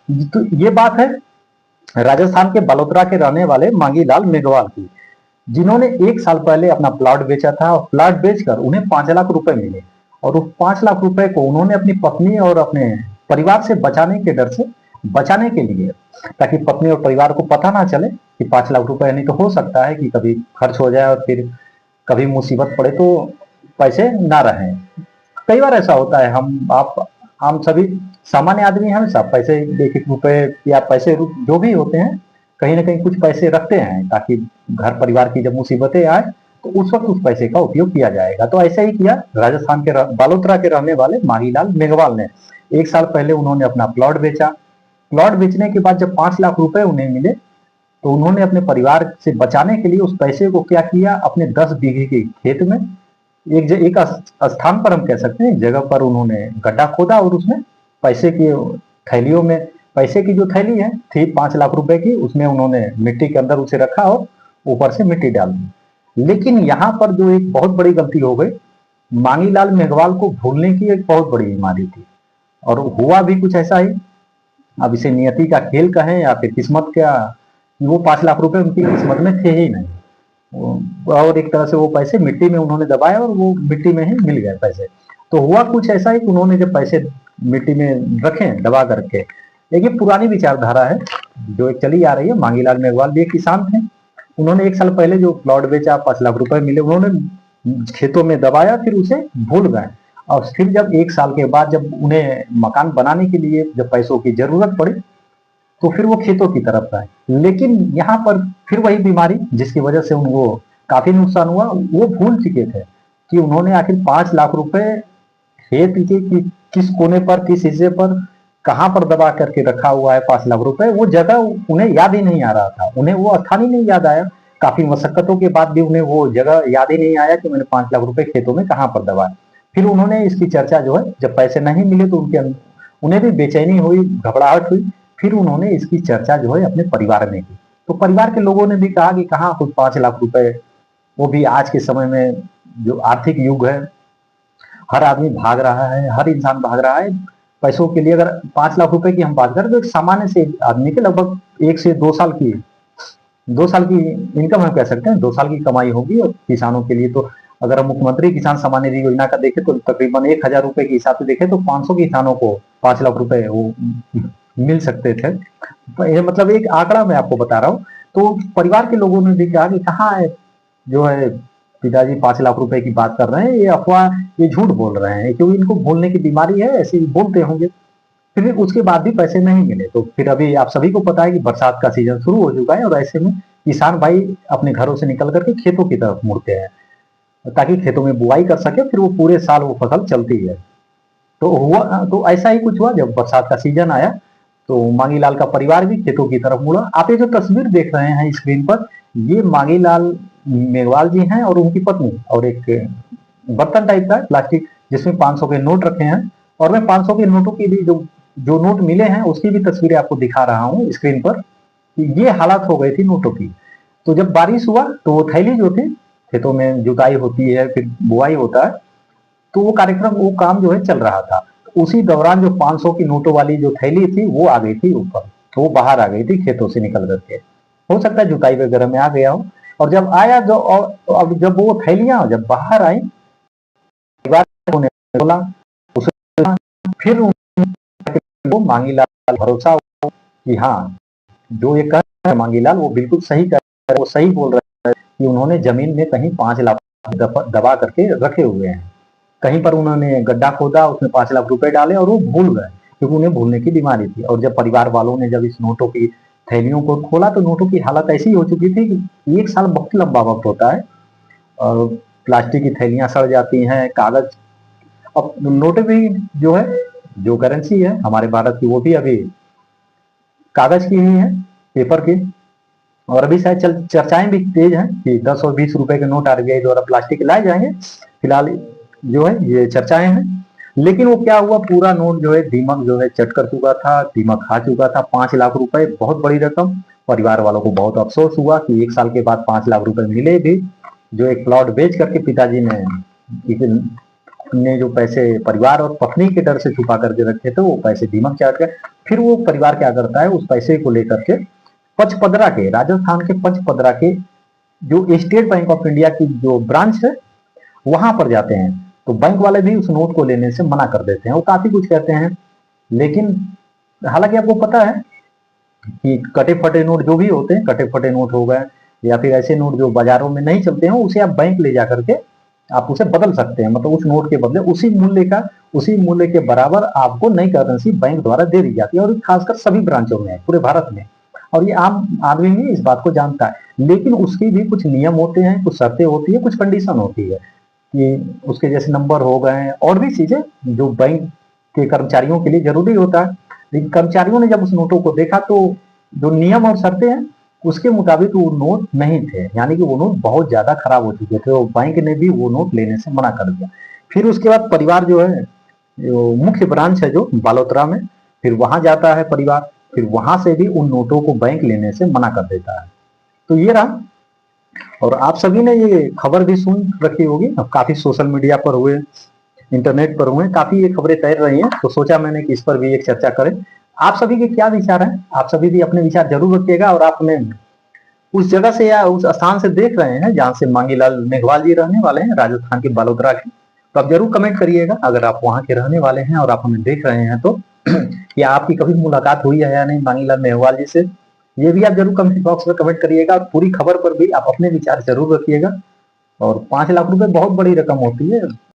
तो ये बात है राजस्थान के बलोत्रा के रहने वाले मांगीलाल मेघवाल की, जिन्होंने 1 साल पहले अपना प्लॉट बेचा था और प्लॉट बेचकर उन्हें 5 लाख रुपए मिले, और उस 5 लाख रुपए को उन्होंने अपनी पत्नी और अपने परिवार से बचाने के डर से, बचाने के लिए, ताकि पत्नी और परिवार को पता ना चले कि 5 लाख रुपए, नहीं तो हो सकता है कि कभी खर्च हो जाए और फिर कभी मुसीबत पड़े तो पैसे ना रहें। कई बार ऐसा होता है, हम सभी सामान्य आदमी हमेशा पैसे, 1-1 रुपए या पैसे जो भी होते हैं, कहीं ना कहीं कुछ पैसे रखते हैं ताकि घर परिवार की जब मुसीबतें आए तो उस वक्त उस पैसे का उपयोग किया जाएगा। तो ऐसा ही किया राजस्थान के बालोतरा के रहने वाले मांगीलाल मेघवाल ने। 1 साल पहले उन्होंने अपना प्लॉट बेचा। प्लॉट बेचने के बाद जब 5 लाख रुपए उन्हें मिले तो उन्होंने अपने परिवार से बचाने के लिए उस पैसे को क्या किया, अपने 10 बीघे के खेत में एक स्थान पर, हम कह सकते हैं एक जगह पर, उन्होंने गड्ढा खोदा और उसमें पैसे की थैलियों में, पैसे की जो थैली है थी 5 लाख रुपए की, उसमें उन्होंने मिट्टी के अंदर उसे रखा और ऊपर से मिट्टी डाल दी। लेकिन यहाँ पर जो एक बहुत बड़ी गलती हो गई, मांगीलाल मेघवाल को भूलने की एक बहुत बड़ी बीमारी थी, और हुआ भी कुछ ऐसा ही। अब इसे नियति का खेल कहें या फिर किस्मत का, वो 5 लाख रुपए उनकी किस्मत में थे ही नहीं, और एक तरह से वो पैसे मिट्टी में उन्होंने दबाए और वो मिट्टी में ही मिल गए पैसे। तो हुआ कुछ ऐसा ही कि उन्होंने जब पैसे मिट्टी में रखे दबा करके, देखिए पुरानी विचारधारा है जो एक चली आ रही है। मांगीलाल मेघवाल भी एक किसान थे, उन्होंने 1 साल पहले जो प्लॉट बेचा, 5 लाख रुपए मिले, उन्होंने खेतों में दबाया, फिर उसे भूल गए, और फिर जब 1 साल के बाद जब उन्हें मकान बनाने के लिए जब पैसों की जरूरत पड़ी तो फिर वो खेतों की तरफ आए। लेकिन यहाँ पर फिर वही बीमारी जिसकी वजह से उनको काफी नुकसान हुआ, वो भूल चुके थे कि उन्होंने आखिर 5 लाख रुपए खेत के किस कोने पर, किस हिस्से पर, कहां पर दबा करके रखा हुआ है 5 लाख रुपए, वो जगह उन्हें याद ही नहीं आ रहा था, उन्हें वो स्थान ही नहीं याद आया। काफी मशक्कतों के बाद भी उन्हें वो जगह याद ही नहीं आया कि मैंने 5 लाख रुपए खेतों में कहां पर दबाया। फिर उन्होंने इसकी चर्चा जो है, जब पैसे नहीं मिले तो उन्हें भी बेचैनी हुई, घबराहट हुई, फिर उन्होंने इसकी चर्चा जो है अपने परिवार में की। तो परिवार के लोगों ने भी कहा कि कहाँ कुछ 5 लाख रुपए, वो भी आज के समय में जो आर्थिक युग है, हर आदमी भाग रहा है, हर इंसान भाग रहा है पैसों के लिए। अगर 5 लाख रुपए की हम बात करें तो एक सामान्य से आदमी के लगभग 1 से 2 साल की इनकम हम कह सकते हैं, 2 साल की कमाई होगी। और किसानों के लिए तो अगर हम मुख्यमंत्री किसान सम्मान निधि योजना का देखें तो तकरीबन 1,000 रुपए के हिसाब से देखें तो 500 किसानों को 5 लाख रुपए वो मिल सकते थे। तो ये मतलब एक आंकड़ा मैं आपको बता रहा हूँ। तो परिवार के लोगों ने भी कहा कि कहाँ है जो है पिताजी 5 लाख रुपए की बात कर रहे हैं, ये अफवाह, ये झूठ बोल रहे हैं, क्योंकि इनको भूलने की बीमारी है, ऐसे ही बोलते होंगे। फिर उसके बाद भी पैसे नहीं मिले। तो फिर अभी आप सभी को पता है कि बरसात का सीजन शुरू हो चुका है, और ऐसे में किसान भाई अपने घरों से निकल करके खेतों की तरफ मुड़ते हैं ताकि खेतों में बुआई कर सके, फिर वो पूरे साल वो फसल चलती है। तो ऐसा ही कुछ हुआ, जब बरसात का सीजन आया तो मांगीलाल का परिवार भी खेतों की तरफ मुड़ा। आप ये जो तस्वीर देख रहे हैं स्क्रीन पर, ये मांगीलाल मेघवाल जी हैं और उनकी पत्नी, और एक बर्तन टाइप का प्लास्टिक जिसमें 500 के नोट रखे हैं, और मैं 500 के नोटों की भी जो नोट मिले हैं उसकी भी तस्वीरें आपको दिखा रहा हूँ स्क्रीन पर। ये हालत हो गई थी नोटों की। तो जब बारिश हुआ तो वो थैली जो थी, खेतों में जुताई होती है फिर बुआई होता है, तो वो कार्यक्रम, वो काम जो है चल रहा था। उसी दौरान जो 500 की नोटों वाली जो थैली थी वो आ गई थी ऊपर, तो वो बाहर आ गई थी खेतों से निकल करके, हो सकता है जुताई वगैरह में आ गया हो। और जब आया जो, और अब जब वो थैलियां जब बाहर आई, बोला उसे, फिर वो मांगीलाल भरोसा कि हाँ जो ये कह रहे हैं मांगीलाल वो बिल्कुल सही कर रहे हैं, वो सही बोल रहे हैं कि उन्होंने जमीन में कहीं 5 लाख दबा करके रखे हुए हैं। कहीं पर उन्होंने गड्ढा खोदा, उसमें 5 लाख रुपए डाले और वो भूल गए, क्योंकि उन्हें भूलने की बीमारी थी। और जब परिवार वालों ने जब इस नोटों की थैलियों को खोला तो नोटों की हालत ऐसी हो चुकी थी कि 1 साल बहुत लंबा वक्त होता है, और प्लास्टिक की थैलियां सड़ जाती हैं, कागज, अब नोटें भी जो है, जो करेंसी है हमारे भारत की, वो भी अभी कागज की ही है, पेपर की। और अभी शायद चर्चाएं भी तेज हैं कि 10 और 20 रुपए के नोट आरबीआई द्वारा प्लास्टिक लाए जाएंगे। फिलहाल जो है ये चर्चाएं हैं। लेकिन वो क्या हुआ, पूरा नोट जो है दीमक जो है चट कर चुका था, दीमक खा चुका था। 5 लाख रुपए बहुत बड़ी रकम। परिवार वालों को बहुत अफसोस हुआ कि 1 साल के बाद 5 लाख रुपए मिले भी, जो एक प्लॉट बेच करके पिताजी ने ने जो पैसे परिवार और पत्नी के डर से छुपा करके रखे थे वो पैसे दीमक चाट गए। फिर वो परिवार क्या करता है, उस पैसे को लेकर के पचपदरा के, राजस्थान के पचपदरा के जो स्टेट बैंक ऑफ इंडिया की जो ब्रांच है वहां पर जाते हैं। तो बैंक वाले भी उस नोट को लेने से मना कर देते हैं, वो काफी कुछ कहते हैं। लेकिन हालांकि आपको पता है कि कटे फटे नोट जो भी होते हैं, कटे फटे नोट हो गए या फिर ऐसे नोट जो बाजारों में नहीं चलते हैं, उसे आप बैंक ले जा करके आप उसे बदल सकते हैं। मतलब उस नोट के बदले उसी मूल्य के बराबर आपको नई करेंसी बैंक द्वारा दे दी जाती है, और खासकर सभी ब्रांचों में पूरे भारत में। और ये आम आदमी भी इस बात को जानता है। लेकिन उसके भी कुछ नियम होते हैं, कुछ शर्तें होती है, कुछ कंडीशन होती है कि उसके जैसे नंबर हो गए और भी चीजें जो बैंक के कर्मचारियों के लिए जरूरी होता है। लेकिन कर्मचारियों ने जब उस नोटों को देखा तो जो नियम और शर्तें हैं उसके मुताबिक वो नोट नहीं थे, यानी कि वो नोट बहुत ज्यादा खराब हो चुके थे, और बैंक ने भी वो नोट लेने से मना कर दिया। फिर उसके बाद परिवार जो है, जो मुख्य ब्रांच है जो बालोतरा में, फिर वहां जाता है परिवार, फिर वहां से भी उन नोटों को बैंक लेने से मना कर देता है। तो ये रहा। और आप सभी ने ये खबर भी सुन रखी होगी, अब काफी सोशल मीडिया पर हुए, इंटरनेट पर हुए, काफी ये खबरें तैर रही हैं, तो सोचा मैंने कि इस पर भी एक चर्चा करें। आप सभी के क्या विचार हैं? आप सभी भी अपने विचार जरूर रखिएगा। और आपने उस जगह से या उस स्थान से देख रहे हैं जहां से मांगीलाल मेघवाल जी रहने वाले हैं, राजस्थान के बालोतरा के, तो आप जरूर कमेंट करिएगा अगर आप वहां के रहने वाले हैं और आप हमें देख रहे हैं तो। या आपकी कभी मुलाकात हुई है या नहीं मांगीलाल मेघवाल जी से, ये भी आप जरूर कमेंट बॉक्स में कमेंट करिएगा। और पूरी खबर पर भी आप अपने विचार जरूर रखिएगा। और 5 लाख रुपए बहुत बड़ी रकम होती है।